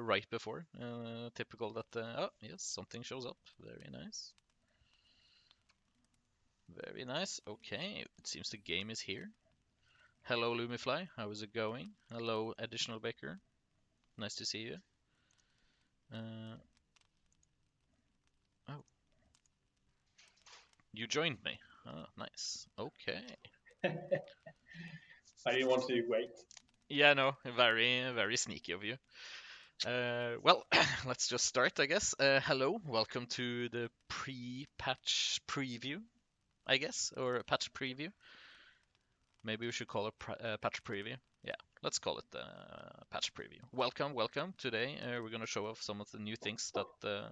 right before. Typical that, oh, yes, something shows up. Very nice. Very nice. Okay, it seems the game is here. Hello, Lumifly. How is it going? Hello, Additional Baker. Nice to see you. Oh, you joined me. Oh, nice. Okay. I didn't want to wait. Yeah, no, very, very sneaky of you. Well, let's just start, I guess. Hello, welcome to the pre-patch preview, I guess, or a patch preview. Maybe we should call it patch preview. Yeah, let's call it patch preview. Welcome, welcome. Today we're going to show off some of the new things that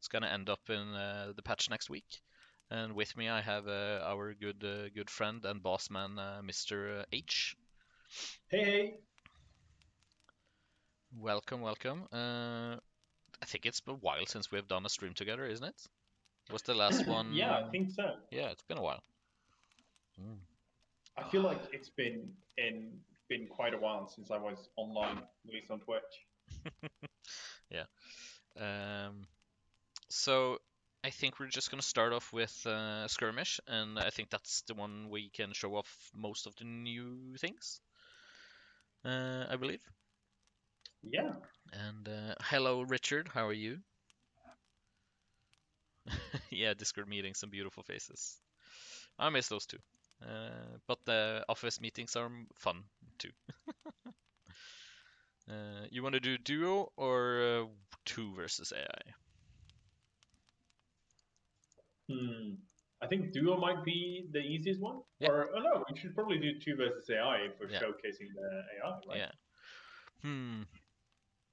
is going to end up in the patch next week. And with me I have our good friend and boss man, Mr. H. Hey, hey. Welcome, welcome. I think it's been a while since we've done a stream together, isn't it? Was the last one? Yeah, I think so. Yeah, it's been a while. I feel like it's been quite a while since I was online, at least on Twitch. Yeah. So I think we're just gonna start off with skirmish, and I think that's the one we can show off most of the new things. I believe. Yeah. And hello, Richard. How are you? Yeah, Discord meetings, some beautiful faces. I miss those too. But the office meetings are fun too. You want to do duo or 2 versus AI? I think duo might be the easiest one. Yeah. Or, oh no, we should probably do 2 versus AI if we're Yeah. showcasing the AI, right? Yeah.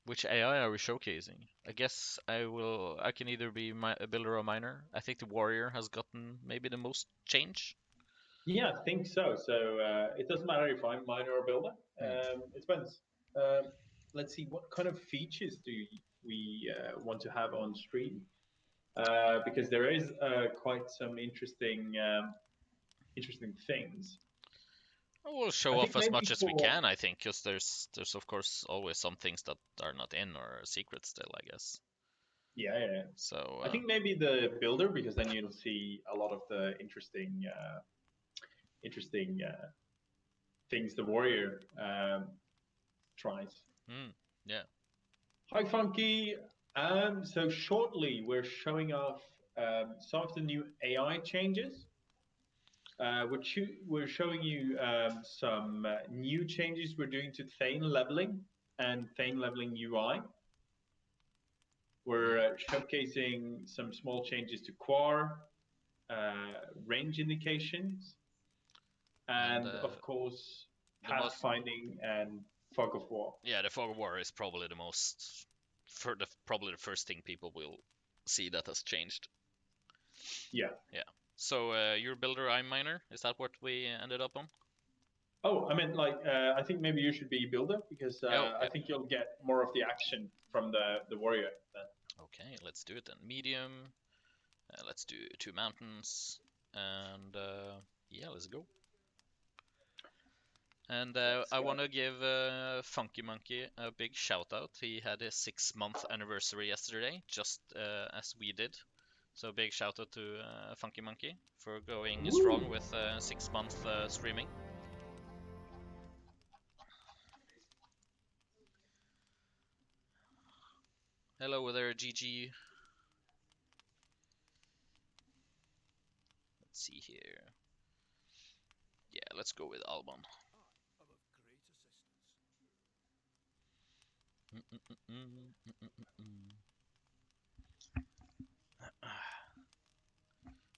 Which AI are we showcasing? I guess I can either be a builder or miner. I think the warrior has gotten maybe the most change. Yeah, I think so. So it doesn't matter if I'm miner or builder. It depends. Let's see, what kind of features do we want to have on stream? Because there is quite some interesting things. We'll show I off think as maybe much as we for can, I think, because there's of course always some things that are not in or secret still, I guess. yeah. So I think maybe the builder, because then you'll see a lot of the interesting things the warrior tries. Yeah. Hi, Funky. So shortly, we're showing off some of the new AI changes. We're showing you some new changes we're doing to Thane leveling and Thane leveling UI. We're showcasing some small changes to Quar, range indications, and of course, pathfinding and fog of war. Yeah, the fog of war is probably probably the first thing people will see that has changed. Yeah. Yeah. So you're builder, I'm miner. Is that what we ended up on? Oh, I meant like I think maybe you should be builder because I think you'll get more of the action from the warrior then. Okay, let's do it then. Medium. Let's do 2 mountains, and yeah, let's go. And I want to give Funky Monkey a big shout out. He had his 6-month anniversary yesterday, just as we did. So big shout out to Funky Monkey for going strong with 6-month streaming. Hello there, GG. Let's see here. Yeah, let's go with Alban.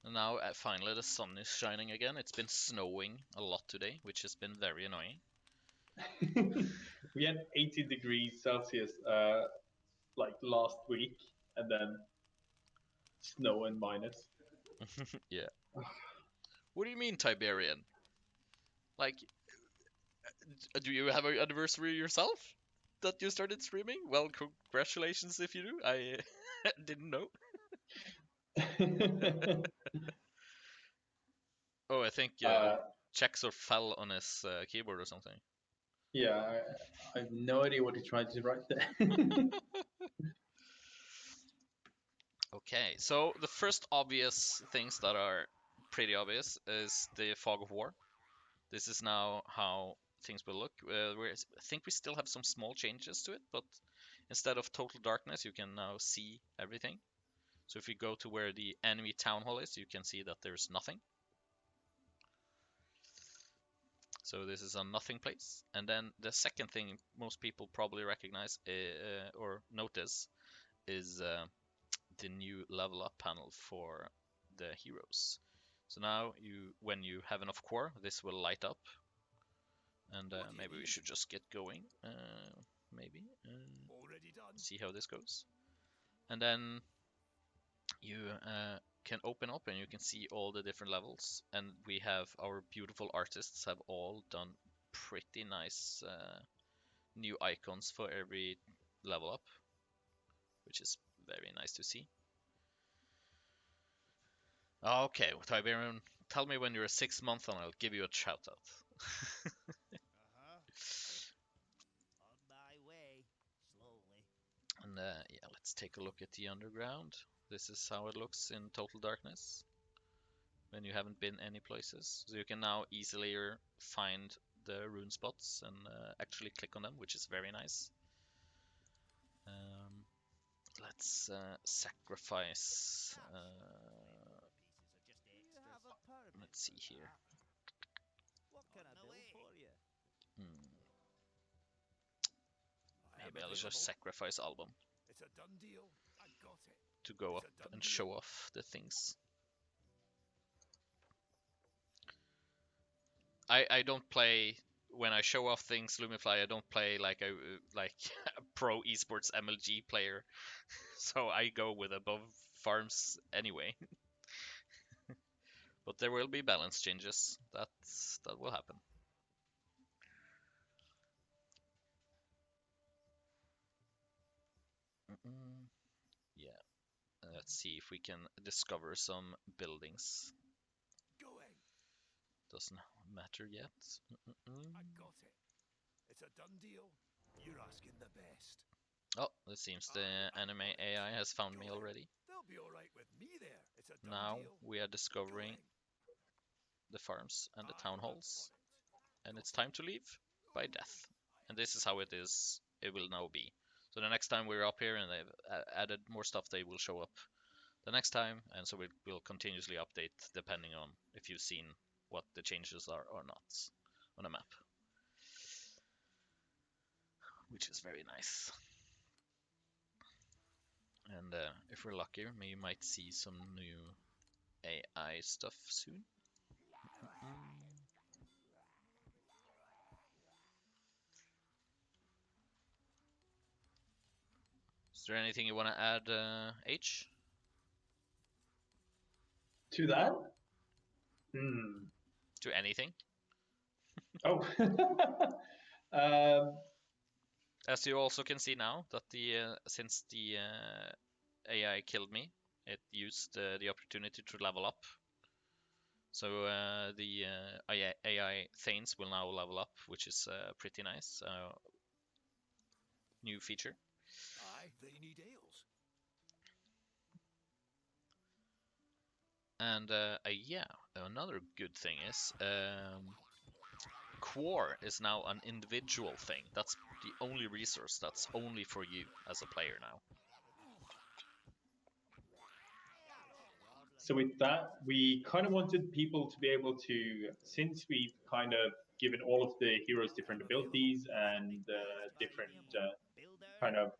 And now finally the sun is shining again. It's been snowing a lot today, which has been very annoying. We had 80 degrees Celsius like last week, and then snow and minus. Yeah. What do you mean, Tiberian? Like, do you have an anniversary yourself that you started streaming? Well, congratulations if you do. I didn't know. Oh, I think Chexor fell on his keyboard or something. Yeah, I have no idea what he tried to write there. Okay, so the first obvious things that are pretty obvious is the fog of war. This is now how things will look. I think we still have some small changes to it, but instead of total darkness, you can now see everything. So if you go to where the enemy town hall is, you can see that there's nothing. So this is a nothing place. And then the second thing most people probably recognize or notice is the new level up panel for the heroes. So now when you have enough core, this will light up. And maybe we should just get going. Maybe. See how this goes. And then you can open up and you can see all the different levels. And we have our beautiful artists have all done pretty nice new icons for every level up, which is very nice to see. Okay, Tiberian, tell me when you're 6 months and I'll give you a shout out. On my way, slowly. And yeah, let's take a look at the underground. This is how it looks in total darkness when you haven't been any places. So you can now easily find the rune spots and actually click on them, which is very nice. Um, let's sacrifice. Let's see here. What can I build for you? Maybe I'll just sacrifice album. It's a done deal. I got it. To go up and show off the things. I don't play when I show off things Lumifly. I don't play like a pro esports MLG player, so I go with above farms anyway. But there will be balance changes. That will happen. Yeah. Let's see if we can discover some buildings. Going. Doesn't matter yet. I got it. It's a done deal. You're asking the best. Oh, it seems the anime AI has found me already. They'll be all right with me there. It's a done Now deal. we are discovering the farms and the town halls, and it's time to leave by death. And this is how it is. It will now be. So the next time we're up here and they've added more stuff, they will show up the next time, and so we'll continuously update depending on if you've seen what the changes are or not on a map, which is very nice. And if we're lucky, we might see some new AI stuff soon. Is there anything you want to add, Aech? To that? Hmm. To anything? Oh. As you also can see now that since the AI killed me, it used the opportunity to level up. So the AI Thanes will now level up, which is pretty nice. New feature. Aye, they need ales. And yeah, another good thing is core is now an individual thing. That's the only resource that's only for you as a player now. So with that, we kind of wanted people to be able to, since we've kind of given all of the heroes different abilities and different kind of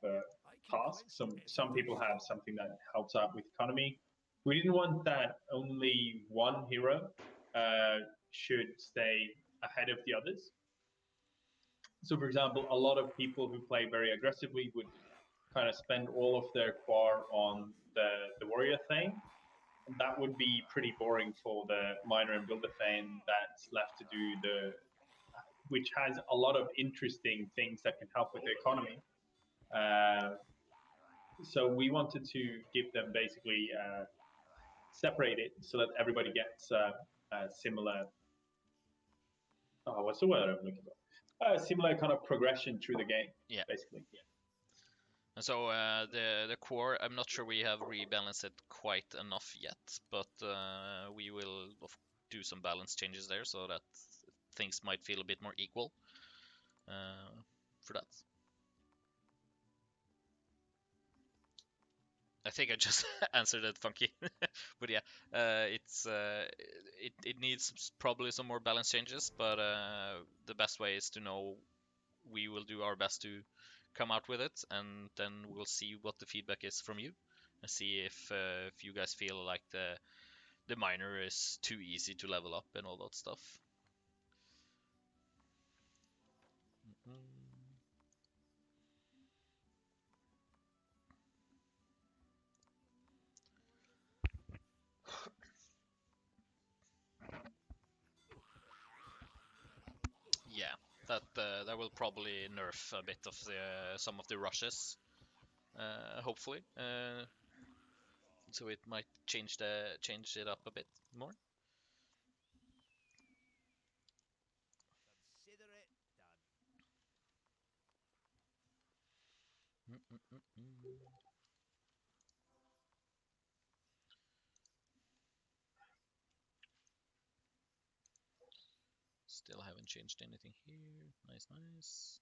tasks. Some people have something that helps out with economy. We didn't want that only one hero should stay ahead of the others. So, for example, a lot of people who play very aggressively would kind of spend all of their quar on the warrior thing. And that would be pretty boring for the miner and builder thing that's left to do which has a lot of interesting things that can help with the economy. So we wanted to give them basically separate it so that everybody gets a similar. Oh, what's the word I'm looking for? A similar kind of progression through the game, Yeah. basically. And so the core, I'm not sure we have rebalanced it quite enough yet, but we will do some balance changes there so that things might feel a bit more equal for that. I think I just answered it funky, but yeah, it needs probably some more balance changes, but the best way is to know we will do our best to come out with it, and then we'll see what the feedback is from you, and see if you guys feel like the miner is too easy to level up and all that stuff. Yeah, that will probably nerf a bit of some of the rushes, hopefully. So it might change it up a bit more. Consider it done. Still haven't changed anything here. Nice, nice.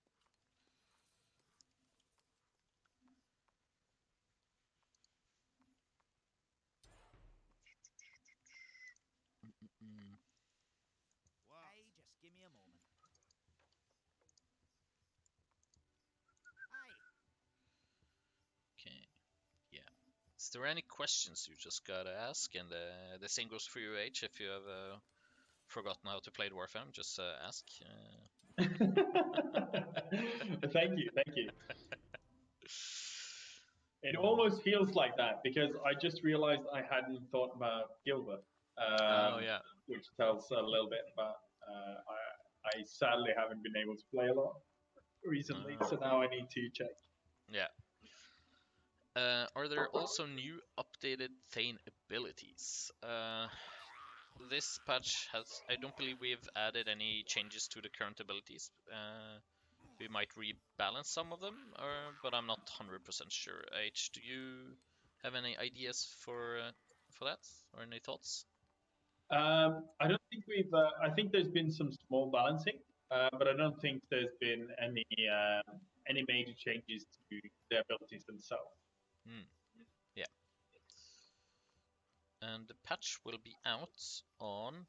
Hey, just give me a moment. Aye. Okay. Yeah. Is there any questions you just gotta ask? And the same goes for you, H. If you have forgotten how to play DwarfHeim, just ask. Thank you, thank you. It almost feels like that because I just realized I hadn't thought about Gilbert, Oh yeah. which tells a little bit about. I sadly haven't been able to play a lot recently, so now I need to check. Yeah. Are there also new updated Thane abilities? This patch has, I don't believe we've added any changes to the current abilities. We might rebalance some of them, but I'm not 100% sure. H, do you have any ideas for that, or any thoughts? I don't think we've. I think there's been some small balancing, but I don't think there's been any major changes to the abilities themselves. Yeah. And the patch will be out on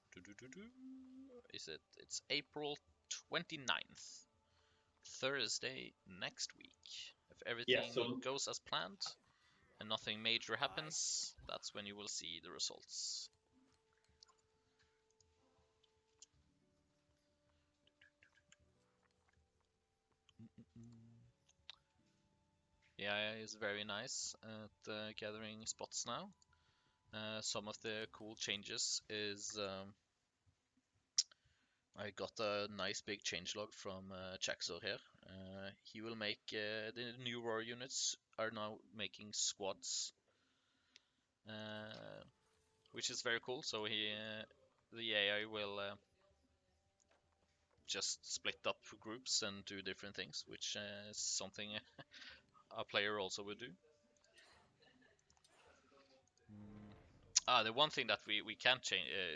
is it? It's April 29th, Thursday next week. If Yeah, everything so goes as planned and nothing major happens, that's when you will see the results. AI is very nice at gathering spots now. Some of the cool changes is I got a nice big changelog from Chaxor here. He will make the new war units are now making squads, which is very cool. So the AI will just split up groups and do different things, which is something a player also would do. The one thing that we can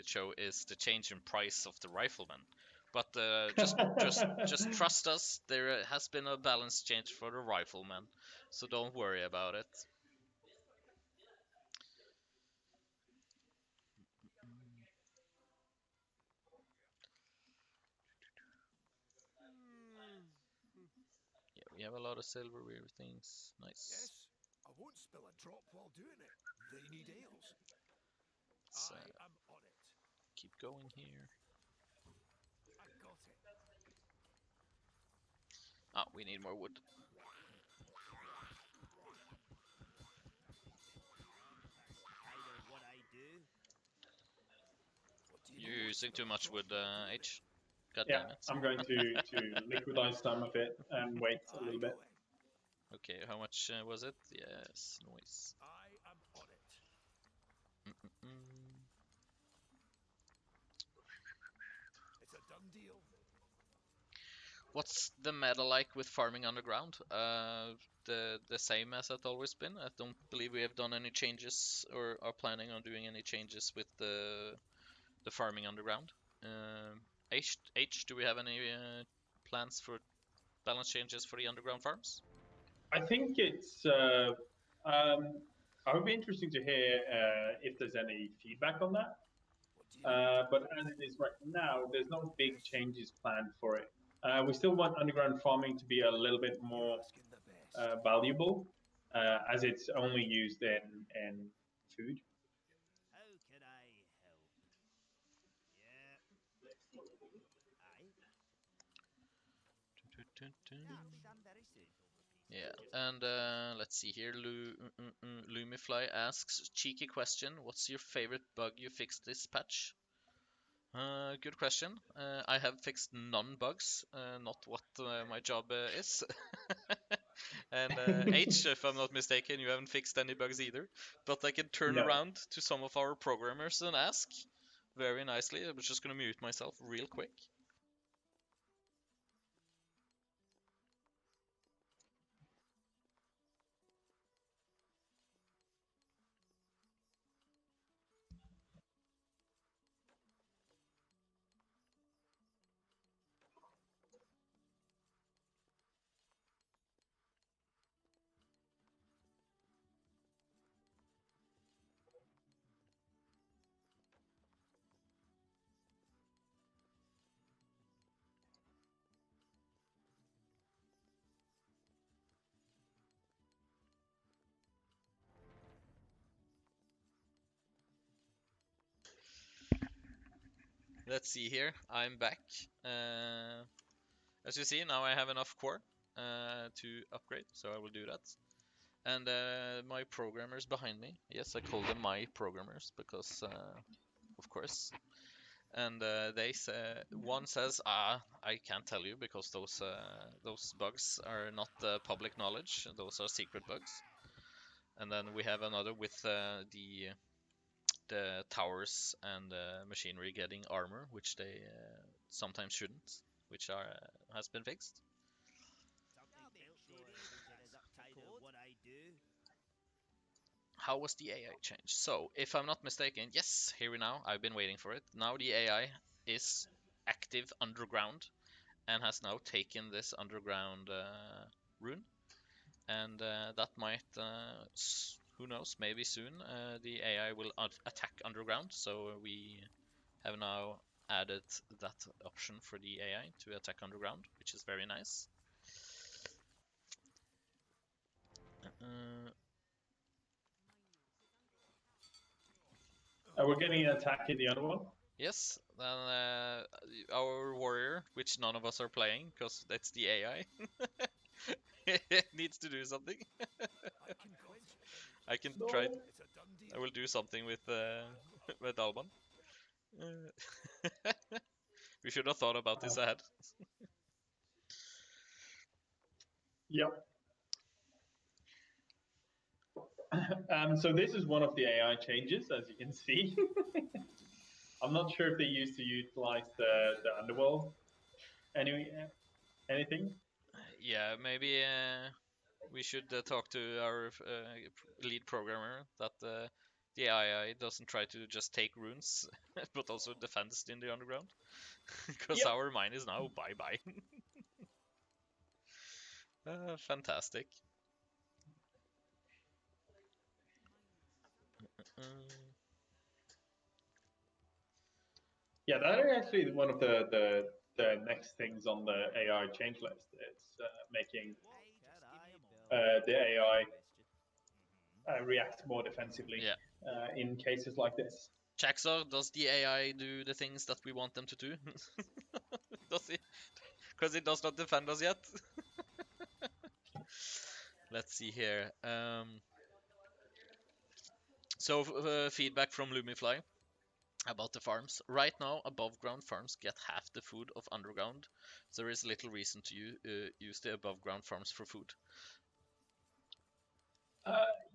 show is the change in price of the rifleman. But just trust us. There has been a balance change for the rifleman, so don't worry about it. Yeah, we have a lot of silver weird things. Nice. Yes, I won't spill a drop while doing it. They need ales. Let's I am on it. keep going here. I got it. Ah, we need more wood. That's kind of what I do. What do you You're know? using too Spill a much drop wood, while doing it. H. God yeah, damn it. I'm going to liquidize some of it and wait a little bit. Going. Okay, how much was it? Yes, noise. I am on it. Mm-mm. It's a done deal. What's the meta like with farming underground? The same as it's always been. I don't believe we have done any changes or are planning on doing any changes with the farming underground. H, do we have any plans for balance changes for the underground farms? I think it's. I would be interesting to hear if there's any feedback on that. What do you need? But as it is right now, there's no big changes planned for it. We still want underground farming to be a little bit You're more asking the best. valuable, as it's only used in food. How can I help? Yeah. Aye. Yeah, I'll be done very soon. Yeah, and let's see here. Lumifly asks, cheeky question. What's your favorite bug you fixed this patch? Good question. I have fixed none bugs, not what my job is. And H, if I'm not mistaken, you haven't fixed any bugs either. But I can turn No. around to some of our programmers and ask very nicely. I was just going to mute myself real quick. Let's see here. I'm back. As you see, now I have enough core to upgrade, so I will do that. And my programmers behind me, yes, I call them my programmers because, of course. And they say, one says, I can't tell you because those bugs are not public knowledge. Those are secret bugs. And then we have another with the towers and machinery getting armor, which they sometimes shouldn't, which has been fixed. Something filthy recruiter is uptight of what I do. How was the AI change? So, if I'm not mistaken, yes, here we now. I've been waiting for it. Now the AI is active underground and has now taken this underground rune, and that might, who knows, maybe soon the AI will attack underground. So we have now added that option for the AI to attack underground, which is very nice. We're getting an attack in the other one. Yes, then our warrior, which none of us are playing because that's the AI, it needs to do something. I can quench it. I can try. It's a done I deal. will do something with with Alban. We should have thought about this ahead. Yep. So this is one of the AI changes, as you can see. I'm not sure if they used to utilize the underworld anything. Yeah, maybe we should talk to our lead programmer that the AI doesn't try to just take runes, but also defends in the underground, because Yep. our mine is now bye bye. Fantastic. Yeah, that is actually one of the next things on the AI change list. It's making Aye, just give me a moment. the AI Question. react more defensively Yeah. in cases like this. Chaxor, does the AI do the things that we want them to do? Does it? Because it does not defend us yet. Let's see here. So feedback from Lumifly about the farms. Right now, above ground farms get half the food of underground. So there is little reason to use the above ground farms for food.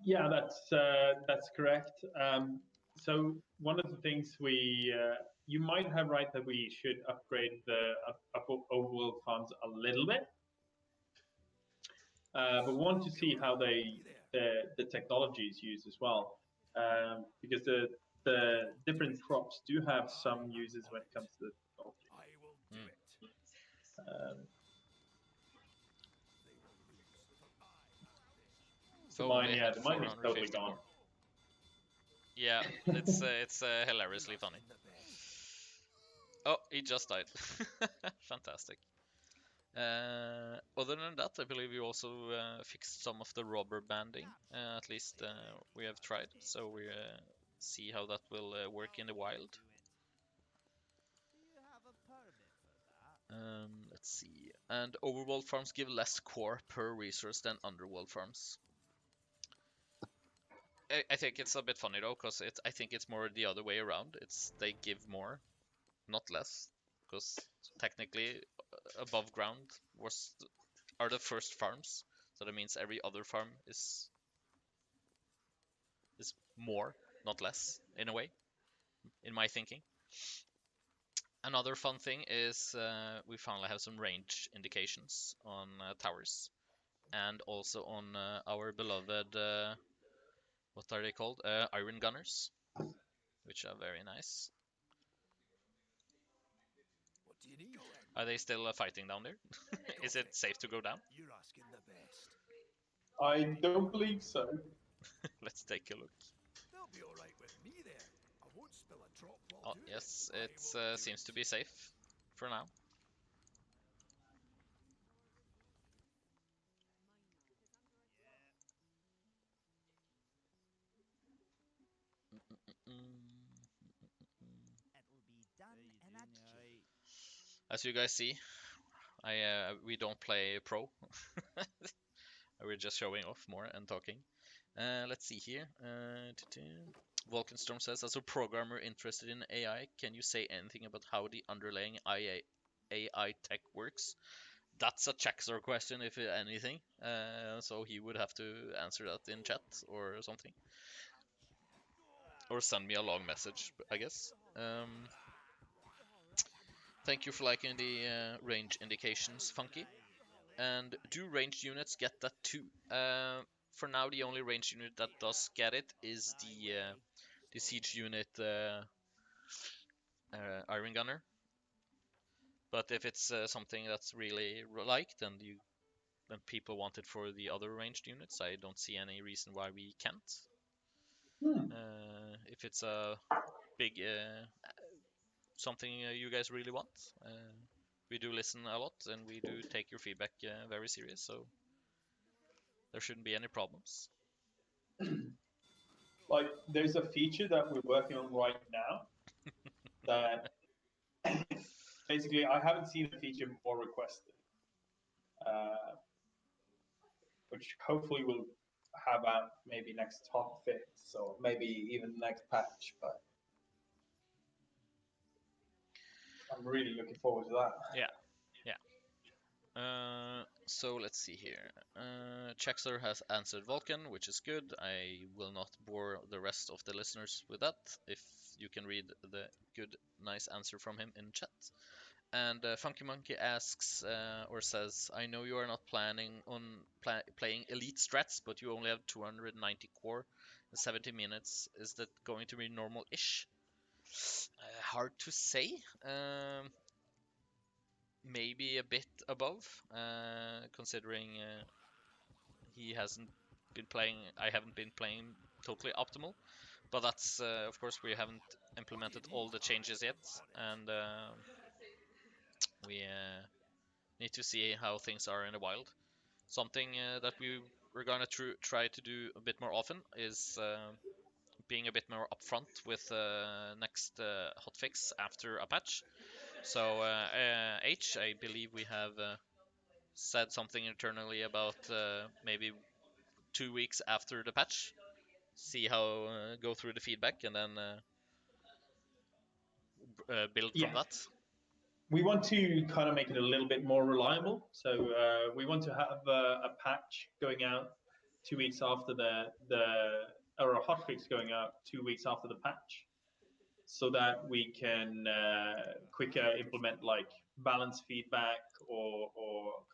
Yeah, that's correct. So one of the things we you might have right that we should upgrade the overworld farms a little bit, but we want to see how the technology is used as well, because the different crops do have some uses when it comes to the technology. I will do it. Um, They will lose, for I have this. the Oh, mine, we yeah, had the mine is totally 450 gone. core. Yeah, it's hilariously funny. Asking the best. Oh, he just died. Fantastic. Other than that, I believe we also fixed some of the rubber banding. At least we have tried, so we see how that will work in the wild. Do you have a permit for that? Let's see. And overworld farms give less core per resource than underworld farms. I think it's a bit funny though, because I think it's more the other way around. It's they give more, not less, because technically above ground are the first farms, so that means every other farm is more, not less, in a way, in my thinking. Another fun thing is we finally have some range indications on towers, and also on our beloved what are they called? Iron gunners, which are very nice. What do you need? Go in. Are they still fighting down there? Is it safe to go down? You're asking the best. I don't believe so. Let's take a look. They'll be all right with me there. I won't spill a drop while Oh, doing yes, it. it seems to be safe for now. It'll be done in a jiffy. As you guys see, we don't play pro. We're just showing off more and talking. Let's see here. Volkenstorm says, as a programmer interested in AI, can you say anything about how the underlying AI tech works? That's a Chexor question, if anything. So he would have to answer that in chat or something. Or send me a long message, I guess. Thank you for liking the range indications, Funky. And do ranged units get that too? For now, the only ranged unit that does get it is the siege unit Iron Gunner. But if it's something that's really liked and people want it for the other ranged units, I don't see any reason why we can't. If it's a big something you guys really want, we do listen a lot and we do take your feedback very serious. So there shouldn't be any problems. Like, there's a feature that we're working on right now that basically I haven't seen a feature more requested, which hopefully will have out maybe next top fix or maybe even next patch. But I'm really looking forward to that. Yeah. So let's see here. Chexler has answered Vulcan, which is good. I will not bore the rest of the listeners with that. If you can read the good, nice answer from him in chat. And Funky Monkey asks or says, I know you are not planning on playing elite strats, but you only have 290 core in 70 minutes. Is that going to be normal-ish? Hard to say. Maybe a bit above, considering he hasn't been playing. I haven't been playing totally optimal, but that's of course we haven't implemented all the changes yet, and we need to see how things are in the wild. Something that we're gonna try to do a bit more often is being a bit more upfront with next hotfix after a patch. So H, I believe we have said something internally about maybe 2 weeks after the patch. See how go through the feedback and then build Yeah, from that. we want to kind of make it a little bit more reliable. So we want to have a patch going out 2 weeks after the or a hotfix going out 2 weeks after the patch. so that we can quicker implement like balance feedback or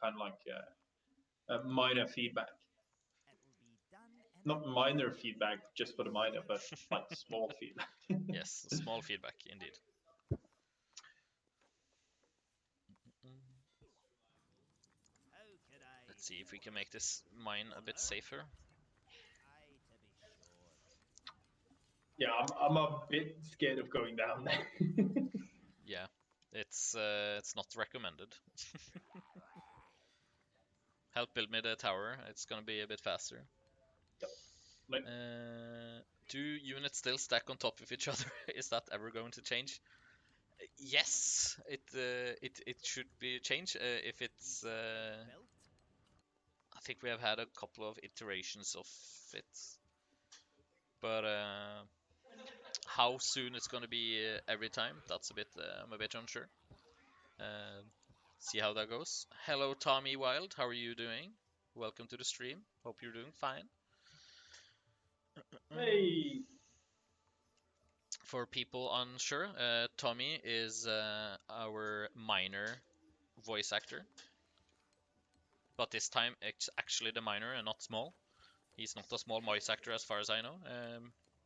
kind of like minor feedback. It'll be done in Not a minor jiffy. feedback just for the minor, but like small feedback. Yes, small feedback indeed. How could I Let's see if we can make this mine a bit safer. Aye, to be sure. Yeah, I'm a bit scared of going down there. Yeah, it's not recommended. Help build me the tower. It's gonna be a bit faster. Like, Do units still stack on top of each other? Is that ever going to change? Yes, it should be changed. If it's, Built? I think we have had a couple of iterations of it, but how soon it's gonna be every time, that's a bit. I'm a bit unsure. Uh, see how that goes. Hello, Tommy Wild. How are you doing? Welcome to the stream. Hope you're doing fine. hey, For people unsure, Tommy is our minor voice actor, but this time it's actually the minor and not small. He's not a small voice actor as far as I know.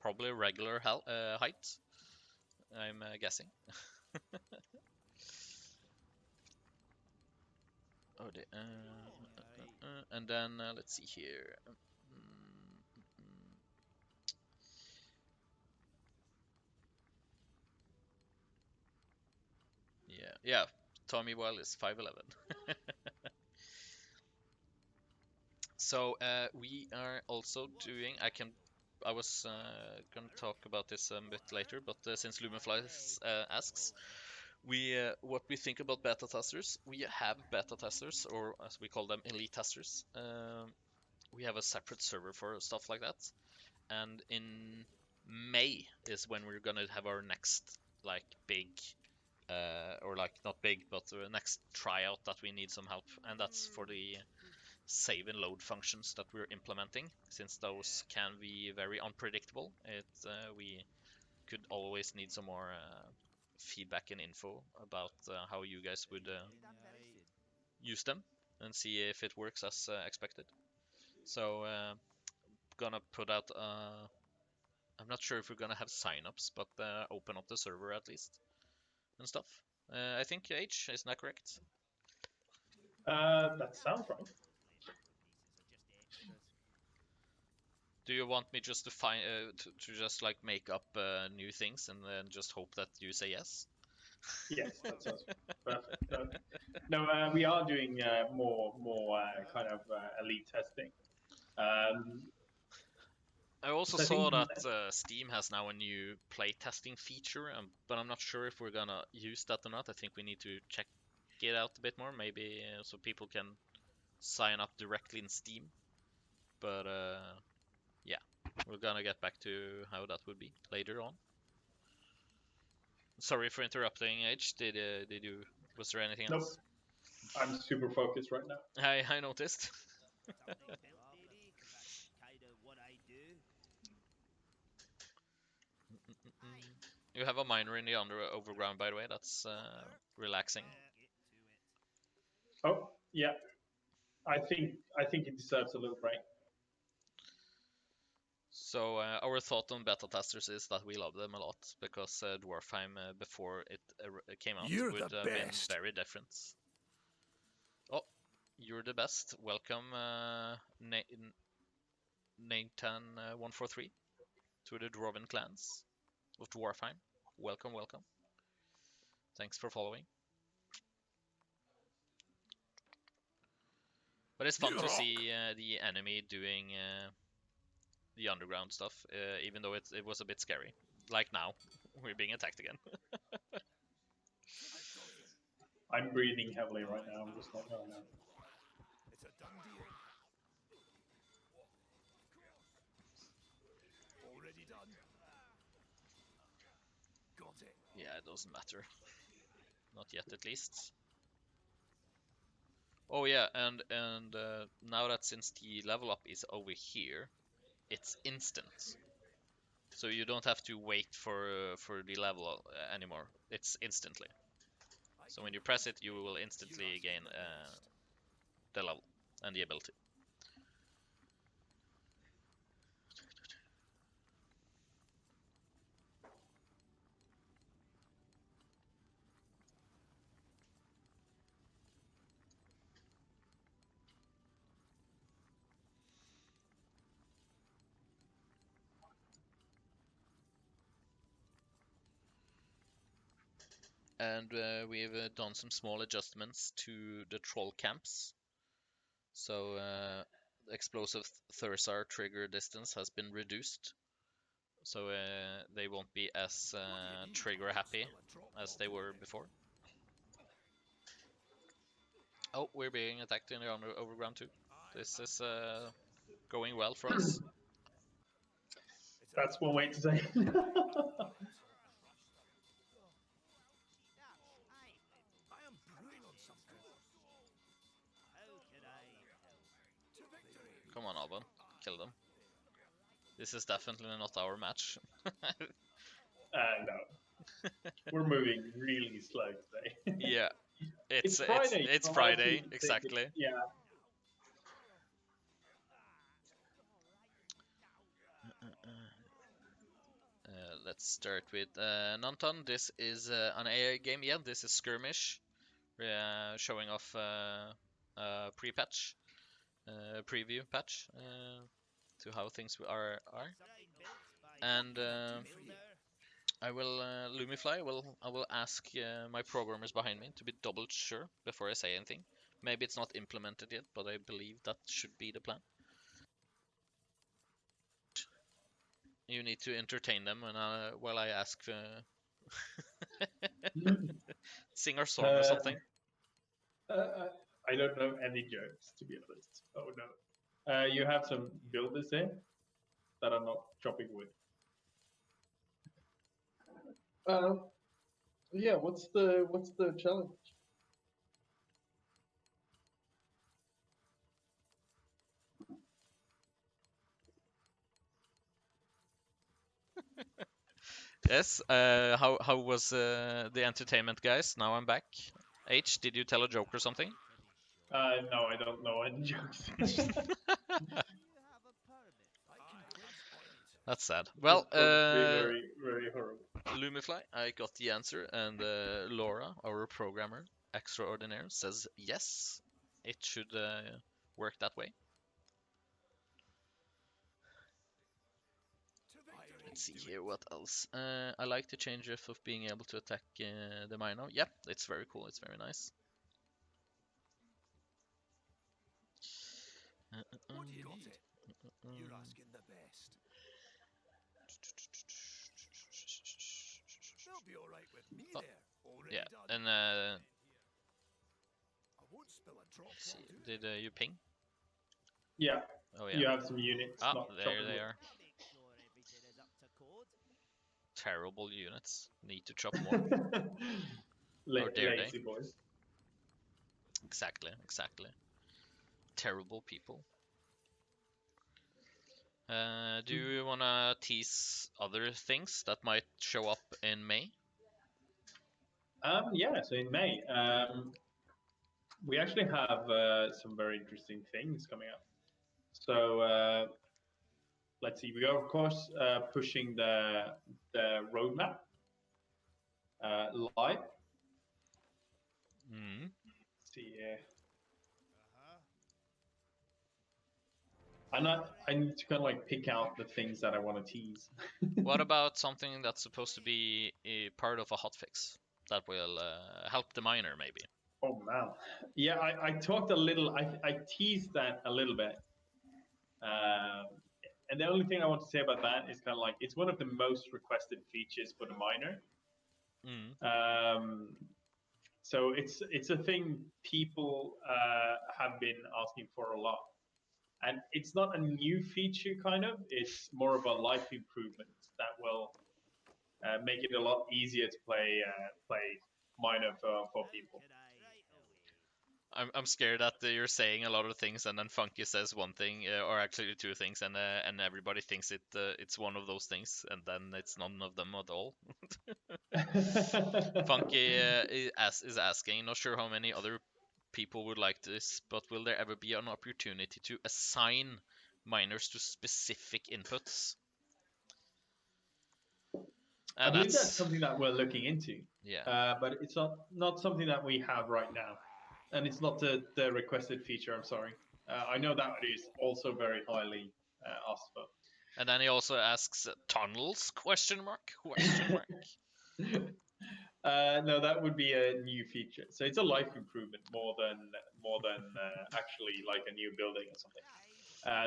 Probably regular height, I'm guessing. Oh, and then let's see here. Yeah. Tommy Well is 5'11". So we are also doing. I was gonna talk about this a bit later, but since Lumenfly asks, what we think about beta testers. We have beta testers, or as we call them, elite testers. We have a separate server for stuff like that, and in May is when we're gonna have our next like big, or like not big, but the next tryout that we need some help, and that's for the save and load functions that we're implementing, since those can be very unpredictable. We could always need some more feedback and info about how you guys would Done very soon. use them and see if it works as expected. So gonna put out. I'm not sure if we're gonna have signups, but open up the server at least and stuff. I think H, isn't that correct? that sounds right. Pieces are just extras. Do you want me just to find to just like make up new things and then just hope that you say yes? Yes, that sounds perfect. No, we are doing more kind of elite testing. I also 'Cause I think saw that Steam has now a new playtesting feature, but I'm not sure if we're gonna use that or not. I think we need to check it out a bit more, maybe so people can sign up directly in Steam. But yeah, we're gonna get back to how that would be later on. Sorry for interrupting, H. Did you? Was there anything nope, else? I'm super focused right now. I noticed. Something built, dearie, 'cause that's kind of what I do. Aye. You have a miner in the overground, by the way. That's relaxing. Get to it. Oh, yeah, I think it deserves a little break. So our thought on beta testers is that we love them a lot because DwarfHeim before it came out You're would the have been best. very different. Oh, you're the best. Welcome, Nathan 143 to the Dwarven clans of DwarfHeim. Welcome, welcome. Thanks for following. But it's fun You to rock. see the enemy doing the underground stuff, even though it was a bit scary. Like now, we're being attacked again. I got it. I'm breathing heavily right now. I'm just like, oh no. It's a done deal. Already done. Got it. Yeah, it doesn't matter. Not yet, at least. Oh yeah, and now that since the level up is over here, it's instant. So you don't have to wait for the level anymore. It's instantly. So when you press it, you will instantly gain the level and the ability. And we've done some small adjustments to the troll camps. So explosive Thursar trigger distance has been reduced. So they won't be as trigger happy as they were before. Oh, we're being attacked in the overground too. This is going well for us. That's one way to say it. I am brewing on something. How can I help? To victory. Come on, Alban, kill them. This is definitely not our match. No. We're moving really slow today. Yeah, It's Friday. it's so Friday, take it- exactly. Yeah. Let's start with Nanton. This is an AI game. Yeah, this is skirmish, showing off pre-patch, preview patch to how things are. Something built by And builder. I will Lumifly. I will ask my programmers behind me to be double sure before I say anything. Maybe it's not implemented yet, but I believe that should be the plan. You need to entertain them while I ask sing our song or something. I don't know any jokes, to be honest. Oh no. You have some builders here that are not chopping wood. Yeah. What's the challenge? Yes. How was the entertainment, guys? Now I'm back. H, did you tell a joke or something? No, I don't know any jokes. You have a permit. I can quit on it. That's sad. Well, It's probably very, very horrible. Lumifly, I got the answer, and Laura, our programmer extraordinaire, says yes, it should work that way. To victory. Let's see here, what else? I like the change of being able to attack the Mino. Yeah, it's very cool. It's very nice. What do you got it? You're asking the best. They'll be all right with me Oh, there. Already yeah, done. and I won't spill a drop. see, while doing did you ping? Yeah. Oh You yeah. have some units. Ah, not there chopping they wood. are. Make sure everything is up to code. Terrible units. Need to chop more. Or dare they? Lazy boys. Exactly, exactly. Terrible people. Do you wanna tease other things that might show up in May? Yeah. So in May, we actually have some very interesting things coming up. So let's see. We are of course pushing the roadmap live. Mm. Let's see here. Uh-huh. I need to kind of like pick out the things that I want to tease. What about something that's supposed to be a part of a hotfix that will help the miner, maybe? Oh man, yeah. I talked a little. I teased that a little bit. Um, and the only thing I want to say about that is kind of like it's one of the most requested features for the miner. Mm. So it's a thing people have been asking for a lot, and it's not a new feature. Kind of, it's more of a life improvement that will make it a lot easier to play miner for How people. can I right away? I'm scared that you're saying a lot of things and then Funky says one thing, or actually two things, and everybody thinks it's one of those things, and then it's none of them at all. Funky is asking, not sure how many other people would like this, but will there ever be an opportunity to assign miners to specific inputs? I And believe that's that's something that we're looking into, yeah. but it's not something that we have right now, and it's not the requested feature. I'm sorry. I know that is also very highly asked for. And then he also asks tunnels? Question mark? Question mark? No, that would be a new feature. So it's a life improvement more than actually like a new building or something.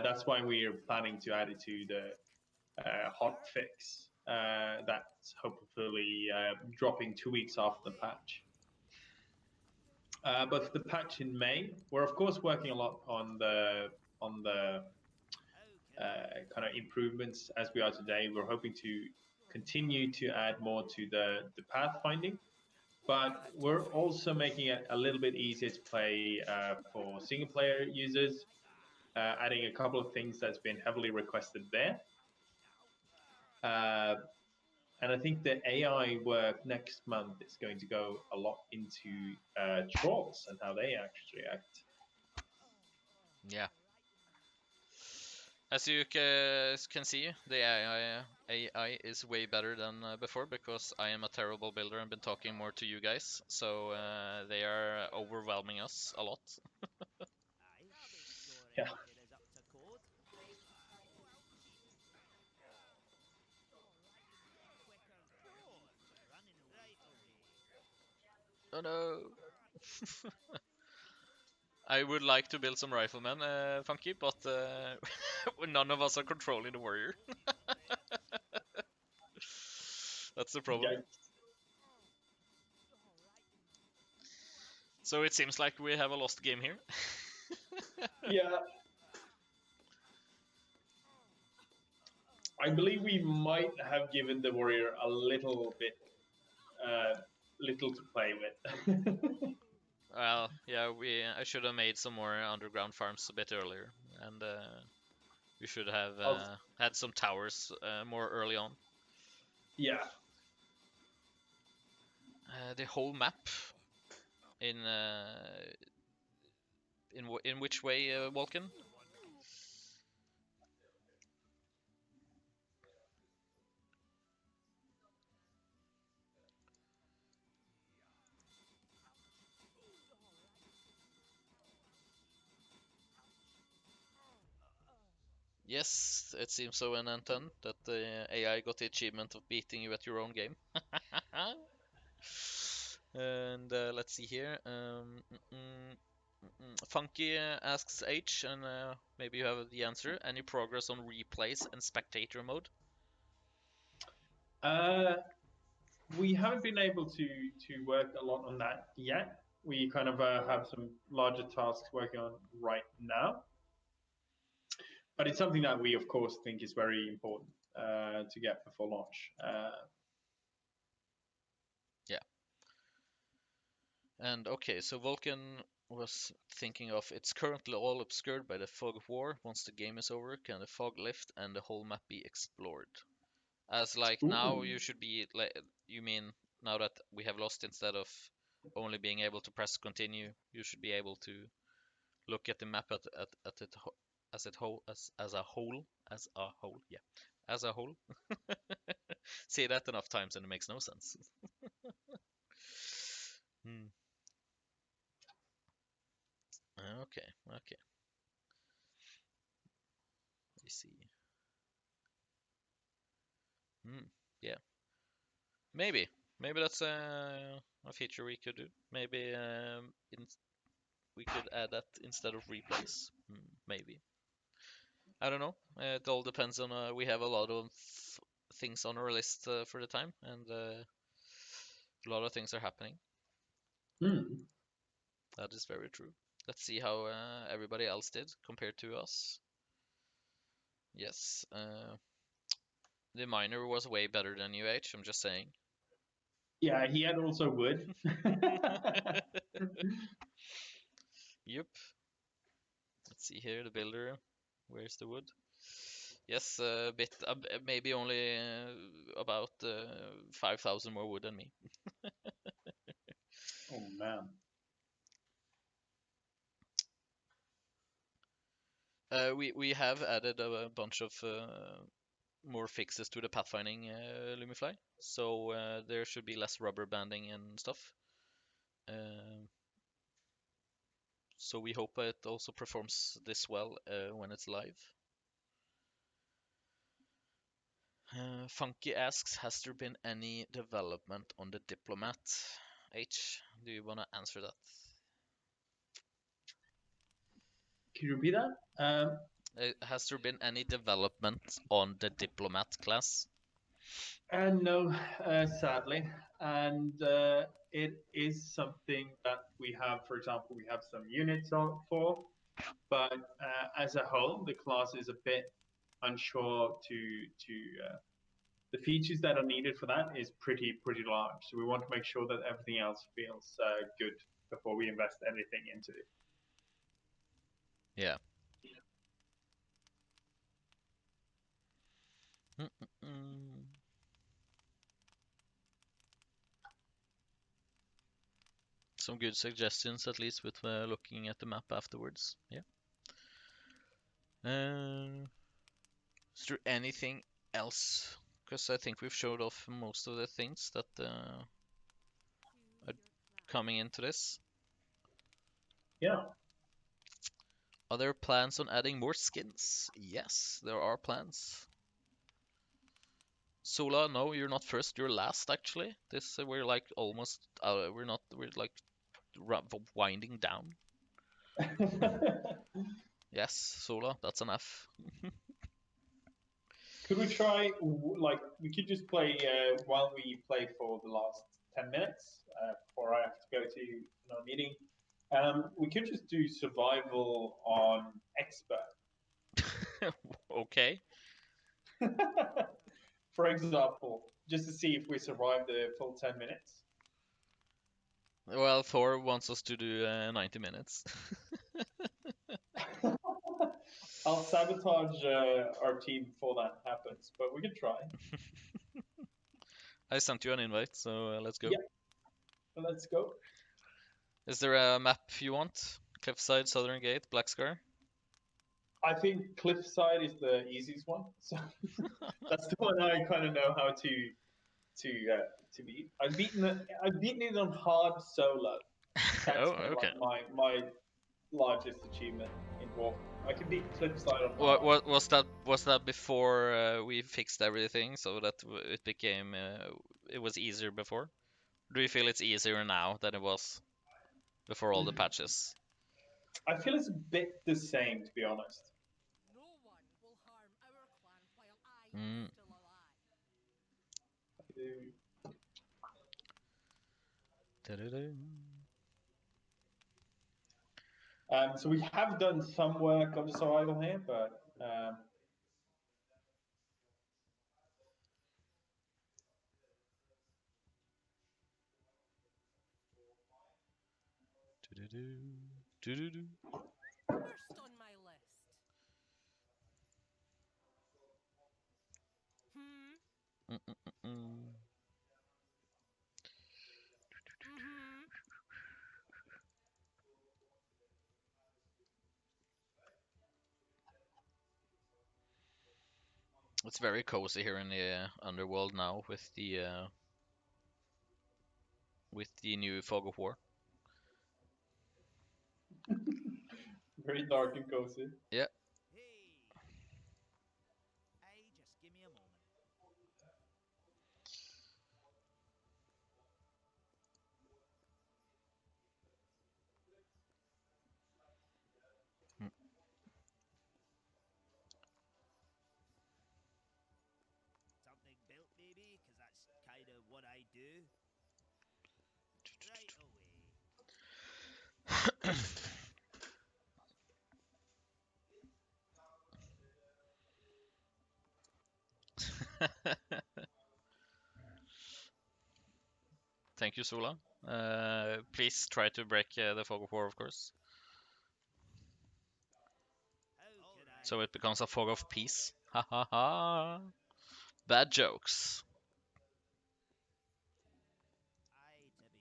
That's why we are planning to add it to the hot fix. That's hopefully dropping 2 weeks after the patch. But for the patch in May, we're of course working a lot on the kind of improvements as we are today. We're hoping to continue to add more to the pathfinding, but we're also making it a little bit easier to play for single player users, adding a couple of things that's been heavily requested there. And I think the AI work next month is going to go a lot into trolls and how they actually act. Yeah. As you can see, the AI is way better than before because I am a terrible builder and been talking more to you guys. So they are overwhelming us a lot. Yeah. Oh no. I would like to build some riflemen, Funky, but none of us are controlling the warrior. That's the problem. Yikes. So it seems like we have a lost game here. Yeah. I believe we might have given the warrior a little bit little to play with. Well, yeah, I should have made some more underground farms a bit earlier, and we should have had some towers more early on. Yeah. The whole map in in which way, Vulcan? Yes, it seems so in N10 that the AI got the achievement of beating you at your own game. And let's see here. Funky asks H, and maybe you have the answer. Any progress on replays and spectator mode? We haven't been able to work a lot on that yet. We kind of have some larger tasks working on right now, but it's something that we of course think is very important to get before launch. Yeah. And okay, so Vulcan was thinking of it's currently all obscured by the fog of war. Once the game is over, can the fog lift and the whole map be explored? As like now Ooh. you should be like, you mean now that we have lost, instead of only being able to press continue, you should be able to look at the map at it as it whole as a whole yeah, as a whole. Say that enough times and it makes no sense. Hmm. Okay, okay. Let me see. Yeah, maybe that's a feature we could do. Maybe we could add that instead of replays. Maybe. I don't know. It all depends on. We have a lot of things on our list for the time, and a lot of things are happening. Hmm. That is very true. Let's see how everybody else did compared to us. Yes, the miner was way better than UH. I'm just saying. Yeah, he had also wood. Yep. Let's see here, the builder. Where's the wood? Yes, a bit, maybe only about 5,000 more wood than me. Oh man. We have added a bunch of more fixes to the pathfinding Lumify, so there should be less rubber banding and stuff. So we hope it also performs this well when it's live. Funky asks, has there been any development on the Diplomat? H, do you want to answer that? Can you repeat that? Has there been any development on the Diplomat class? No, sadly. And it is something that we have, for example, we have some units for, but as a whole, the class is a bit unsure to the features that are needed for that is pretty large. So we want to make sure that everything else feels good before we invest anything into it. Yeah. Mm-mm-mm. Some good suggestions, at least with looking at the map afterwards. Yeah. Is there anything else? Because I think we've showed off most of the things that are coming into this. Yeah. Are there plans on adding more skins? Yes, there are plans. Sola, no, you're not first. You're last, actually. This we're like almost. We're not. We're like winding down. Yes, Sola, that's an F. Could we try, like, we could just play while we play for the last 10 minutes before I have to go to another meeting. We could just do survival on expert. Okay. For example, just to see if we survive the full 10 minutes. Well, Thor wants us to do 90 minutes. I'll sabotage our team before that happens, but we could try. I sent you an invite, so let's go. Yeah, let's go. Is there a map you want? Cliffside, Southern Gate, Black Scar? I think Cliffside is the easiest one, so that's the one I kind of know how to beat. I've beaten it on hard solo. That's Oh, kind of okay. like my largest achievement in Dwarf. I can beat Cliffside on hard. What was that before we fixed everything so that it became it was easier before? Do you feel it's easier now than it was before all the patches? I feel it's a bit the same, to be honest. No one will harm our clan while I Mm. am still alive. So we have done some work on the survival here, but First on my list. Mm-mm-mm. It's very cozy here in the underworld now with the new fog of war. very dark and cozy. Yeah. Hey! Aye, just give me a moment. Mm. Something built, maybe? Because that's kind of what I do. Right away. Thank you, Sula. Please try to break the fog of war, of course. So it becomes a fog of peace. Ha ha ha. Bad jokes. Aye, to be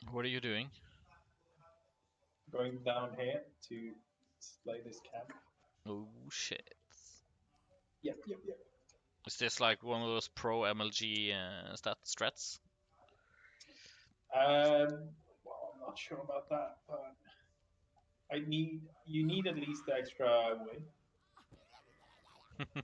sure. What are you doing? Going down here to slay this camp. Oh shit. Yep, yep, yep. Is this like one of those pro MLG strats? Well, I'm not sure about that, but you need at least the extra wood. Something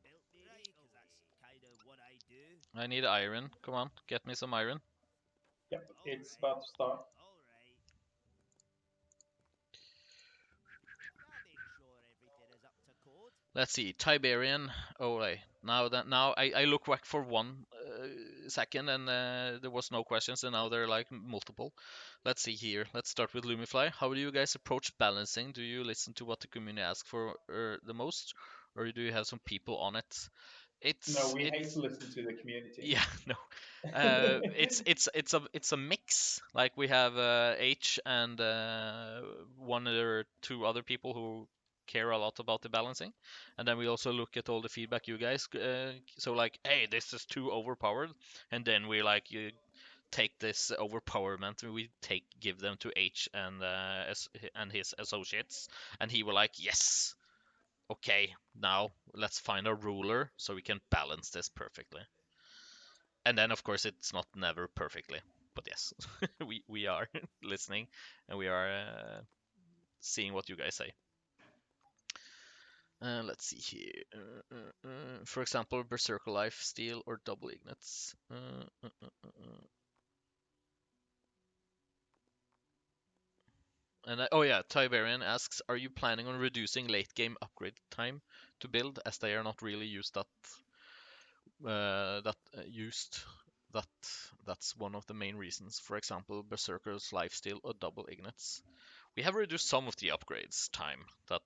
built, maybe, because that's kind of what I do. I need iron. Come on, get me some iron. Yep, it's about to start. All right. I'll make sure everything is up to code. Let's see, Tiberian. Oh, wait. Now I look back for one second and there was no questions, and now there are like multiple. Let's see here. Let's start with Lumifly. How do you guys approach balancing? Do you listen to what the community asks for the most, or do you have some people on it? No, we hate It's to listen to the community. yeah, no. It's a mix. Like we have H and one or two other people who care a lot about the balancing, and then we also look at all the feedback you guys. So like, hey, this is too overpowered, and then we like you take this overpowerment and we give them to H and and his associates, and he will like, yes, okay, now let's find a ruler so we can balance this perfectly. And then of course it's not never perfectly, but yes, we are listening and we are seeing what you guys say. Let's see here. For example, Berserker Life, Steel, or Double Ignates. Oh yeah, Tiberian asks, are you planning on reducing late game upgrade time to build, as they are not really used used? That's one of the main reasons. For example, Berserker's Lifesteal or Double Ignates. We have reduced some of the upgrades time that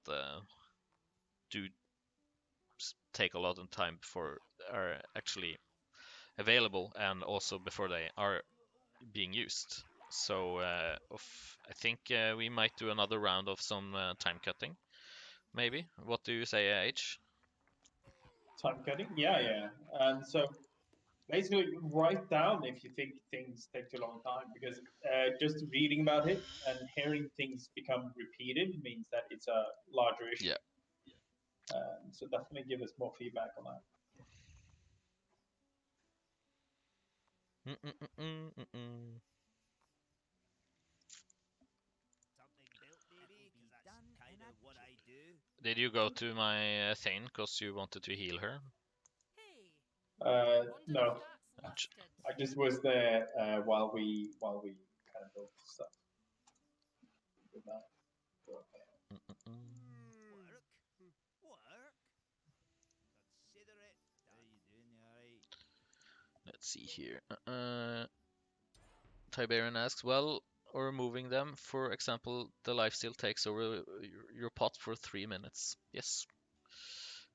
do take a lot of time before are actually available, and also before they are being used. So I think we might do another round of some time cutting, maybe. What do you say, H? Time cutting? Yeah. And so basically, write down if you think things take too long time, because just reading about it and hearing things become repeated means that it's a larger issue. Yeah. So definitely give us more feedback on that. Something built, maybe, because that's kind of what I do. Did you go to my Thane because you wanted to heal her? Hey, I wonder No, if that's listed. I just was there while we kind of built stuff. With that. Work? Work? Consider it. How you doing? You alright? Let's see here. Tiberian asks, well, or removing them, for example, the lifesteal takes over your pot for 3 minutes. Yes,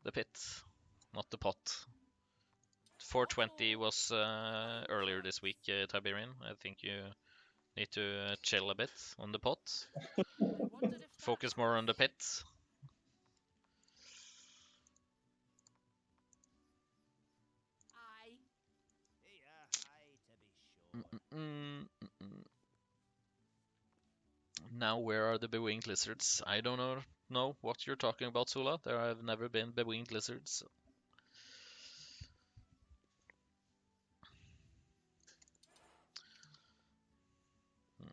the pit, not the pot. 420 was earlier this week, Tiberian. I think you need to chill a bit on the pot. I wonder if Focus that's more on the pit. Aye. Yeah, aye, to be sure. Now, where are the bewinged lizards? I don't know what you're talking about, Sula. There have never been bewinged lizards.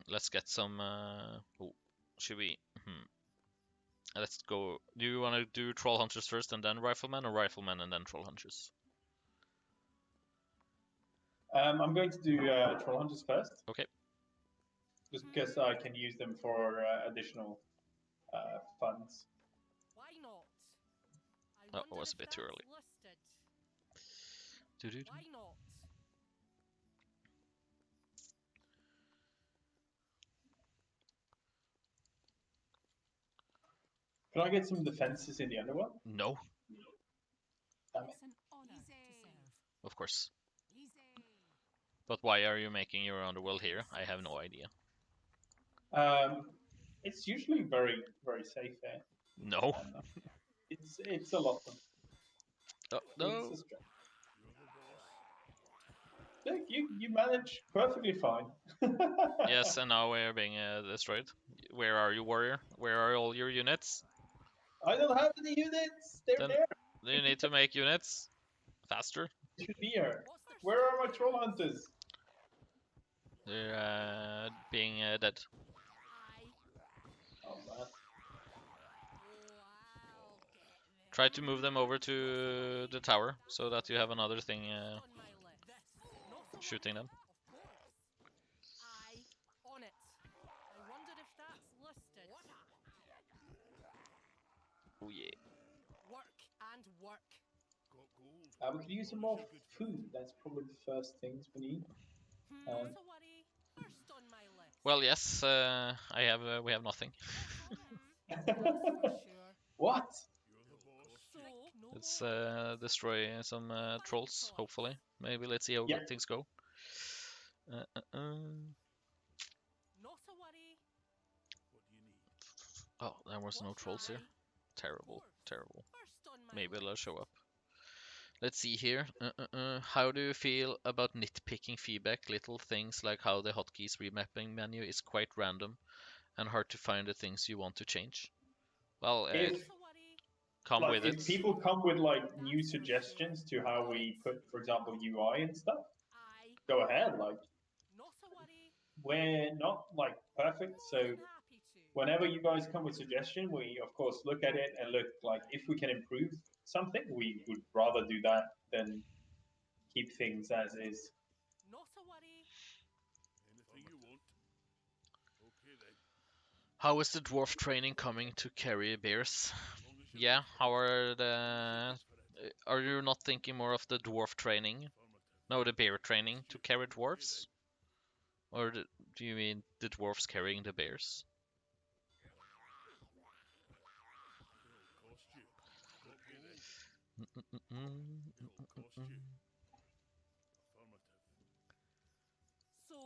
Let's get some. Should we? Let's go. Do you want to do troll hunters first and then riflemen, or riflemen and then troll hunters? I'm going to do troll hunters first. Okay. Just because I can use them for additional funds. Why not? That wonder was if a bit too that's early. Listed. Why not? Can I get some defenses in the underworld? No, Damn it. It's an honor to serve. of course. Easy. But why are you making your underworld here? I have no idea. It's usually very very safe there. No. And, it's a lot of Oh, it's no. a strength. Look, you manage perfectly fine. Yes, and now we're being destroyed. Where are you, warrior? Where are all your units? I don't have any units. They're Then there. you need to make units faster. They should be here. What's their Where are my troll hunters? They're being dead. Aye. Oh man. Oh, I'll get Try them. to move them over to the tower so that you have another thing On my list. Not a shooting worry. them. Of course. Aye. On it. I wonder if that's listed. Oh yeah. Work and work. Got gold. We could use some more food. That's probably the first things we need. Not to worry. First on my list. Well, yes, I have. We have nothing. That's for sure. What? You're the boss. So, no Let's more. destroy some trolls. Hopefully, maybe let's see how Yeah. things go. Not to worry. What do you need? Oh, there was no What's trolls here. aye? Terrible, Course. terrible. First on my Maybe list. they'll show up. Let's see here. How do you feel about nitpicking feedback? Little things like how the hotkeys remapping menu is quite random and hard to find the things you want to change. Well, If Not to worry. come with if it. people come with like new suggestions to how we put, for example, UI and stuff, Aye. go ahead. Like Not to worry. we're not like perfect, so More than happy to. whenever you guys come with suggestion, we of course look at it and look like if we can improve something, we would rather do that than keep things as is. Not to worry. Anything you want. Okay then. How is the dwarf training coming to carry bears? Long as you Yeah, like. how are the... Thanks for it. Are you not thinking more of the dwarf training? Affirmative. No, the bear training to carry Okay dwarves? Or do you mean the dwarves carrying the bears? It'll cost you. Okay then. Mm, It'll cost you. Affirmative. So,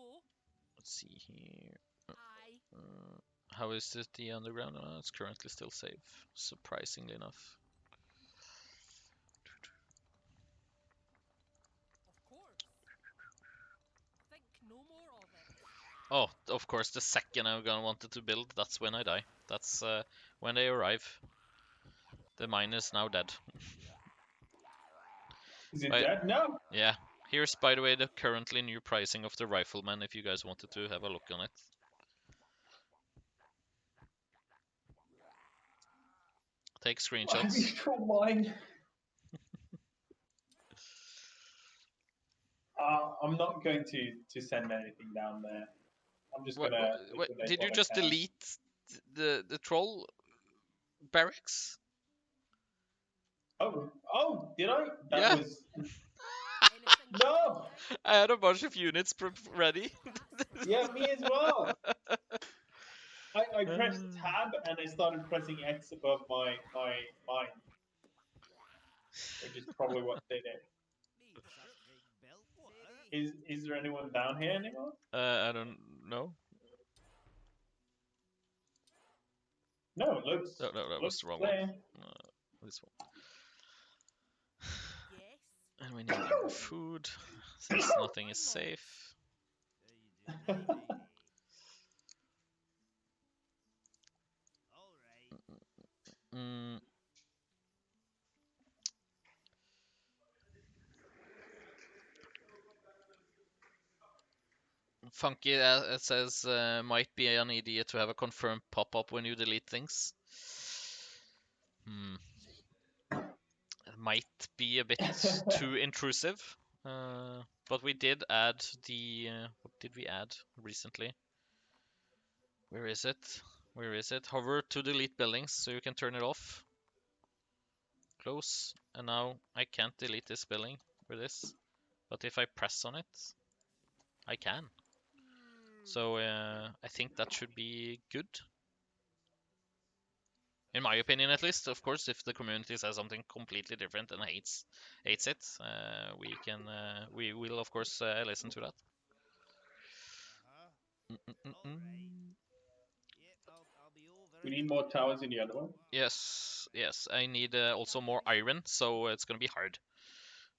Let's see here. aye. How is it the underground? It's currently still safe, surprisingly enough. Of course. Think no more of it. Oh, of course, the second I'm gonna want it to build, that's when I die. That's when they arrive. The mine is now dead. Is it Right. dead? No. Yeah. Here's, by the way, the currently new pricing of the rifleman, if you guys wanted to have a look on it. Take screenshots. Troll mine. I'm not going to send anything down there. I'm just gonna. liquidate Did you what I just can. delete the troll barracks? Oh, did I? That Yeah. was Anything no. I had a bunch of units ready. that's for Yeah, me as well. I pressed Mm. tab and I started pressing X above my mine, which is probably what did it. Needs something built. What? Is there anyone down here anymore? I don't know. No, it looks No, that was looks the wrong clear. one. This one. Yes. And we need more food, since nothing is safe. How you doing, lady? All right. Mm. Funky it says might be an idea to have a confirmed pop-up when you delete things. It might be a bit too intrusive, but we did add the what did we add recently? Where is it? Where is it? Hover to delete buildings so you can turn it off. Close, and now I can't delete this building with this, but if I press on it, I can. So I think that should be good. in my opinion at least. Of course, if the community says something completely different and hates it, we will of course listen to that. All right. Yep, I'll be over We in need a more minute. towers in the other one. Yes, I need also more iron, so it's gonna be hard.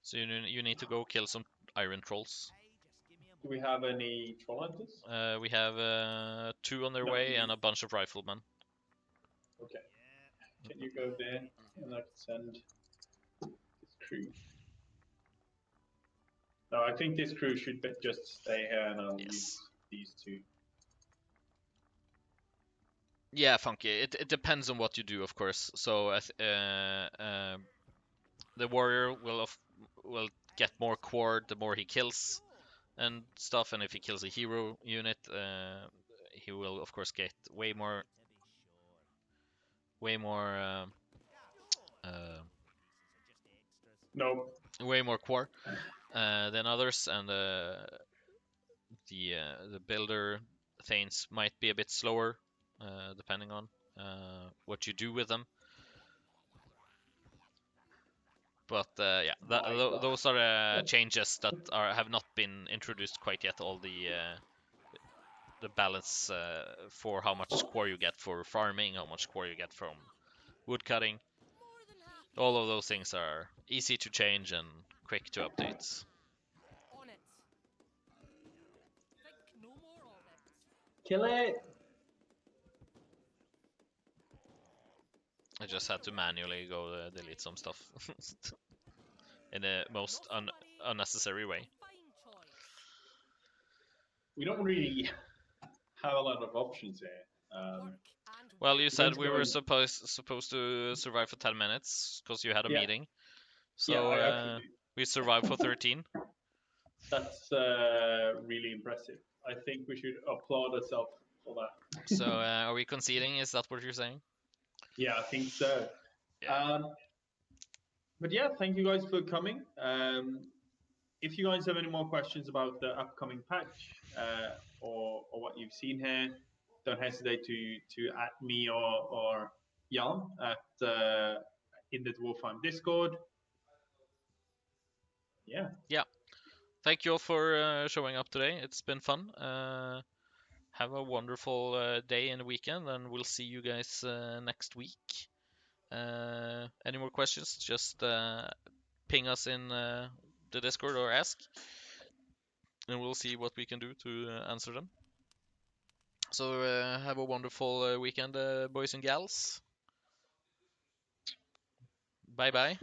So you need to go kill some iron trolls. Aye, just give me a Do we moment. have any troll hunters? We have 2 on their No, way you. and a bunch of riflemen. Okay. Yeah. Can you go there and I can send this crew? No, I think this crew should just stay here and I'll Yes. use these two. Yeah, Funky. It depends on what you do, of course. So the warrior will get more cord the more he kills and stuff, and if he kills a hero unit, he will of course get way more No. way more core than others, and the builder thanes might be a bit slower depending on what you do with them. But yeah, those are changes that have not been introduced quite yet. All the balance for how much core you get for farming, how much core you get from wood cutting. More than happy. All of those things are easy to change and quick to update. On it. Think no more of it. Kill it! I just had to manually go delete some stuff in the most unnecessary way. Fine choice. We don't really have a lot of options here. Work and Well, you said Let's we go were in. supposed to survive for 10 minutes because you had a Yeah. meeting. So Yeah, I we survived for 13. that's really impressive. I think we should applaud ourselves for that. So are we conceding? Is that what you're saying? Yeah, I think so. Yeah. But yeah, thank you guys for coming. If you guys have any more questions about the upcoming patch or what you've seen here, don't hesitate to at me or Jan at in the DwarfHeim Discord. Yeah. Yeah. Thank you all for showing up today. It's been fun. Have a wonderful day and weekend, and we'll see you guys next week. Any more questions? Just ping us in the Discord or ask, and we'll see what we can do to answer them. So have a wonderful weekend, boys and gals. Bye bye.